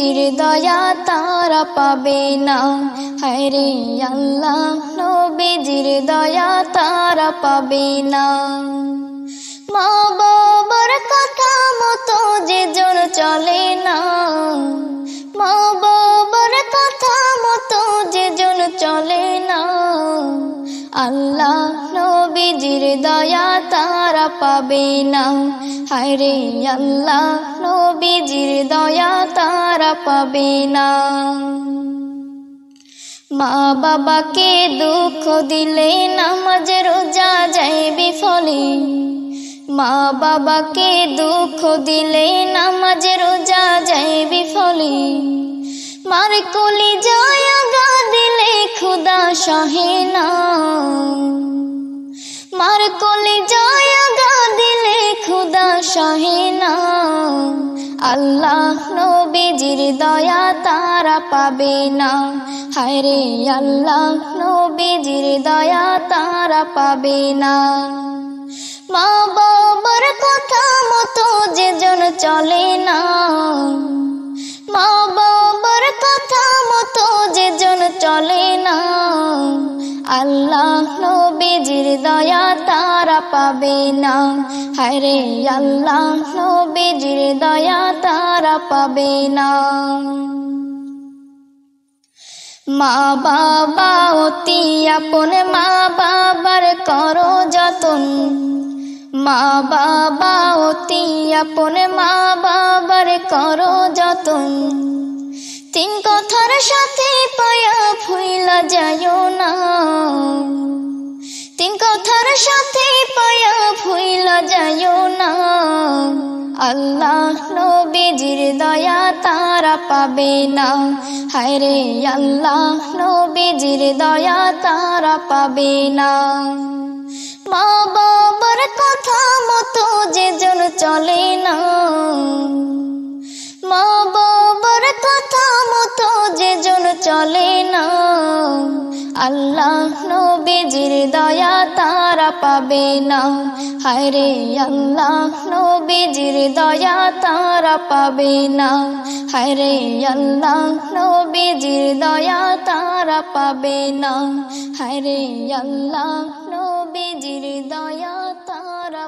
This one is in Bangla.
নবীজির দয়া তারা পাবে না। হায়রে আল্লাহ নবীজির দয়া তারা পাবে না। মা বাবার কথা মতো যে জন চলে না, মা বাবার কথা মতো যে জন চলে না, আল্লাহ নবীজির দয়া তারা পাবে না। হায়রে আল্লাহ নবীজির দয়া তারা পাবে না। মা বাবাকে দুঃখ দিলে নামাজ রোজা যায় বিফলে, মা বাবাকে দুঃখ দিলে নামাজ রোজা যায় বিফলে, মার কলি যায় আগা দিলে খুদা সহে না, মার কলি যায় আগা দিলে খুদা সহে না। আল্লাহ নবীজির দয়া তারা পাবে না। হায়রে আল্লাহ নবীজির দয়া তারা পাবে না। মা বাবার কথা মতো যে জন চলে না, মা বাবার কথা মতো যে জন চলে না, আল্লাহ নবীজির দয়া তারা পাবে না। হায়রে আল্লাহ নবীজির দয়া তারা পাবে না। মা বাবা অতি আপন, মা বাবার করো যতন, মা বাবা অতি আপন, মা বাবার করো যতন। তিন কথার সাথে পায়া ভুইলা যায়ও না, তিন কথার সাথে পায়া ভুইলা যায়ও না। আল্লাহ নবীজির দয়া তারা পাবে না। হায়রে আল্লাহ নবীজির দয়া তারা পাবে না। মা বাবার কথা মতো যে জন চলে না, মা বাবার কথা মতো যে জন চলে না, আল্লাহ নবীজির দয়া তারা পাবে না। হায়রে আল্লাহ নবীজির দয়া তারা পাবে না। হায়রে আল্লাহ নবীজির দয়া তারা পাবে না। হায়রে আল্লাহ নবীজির দয়া তারা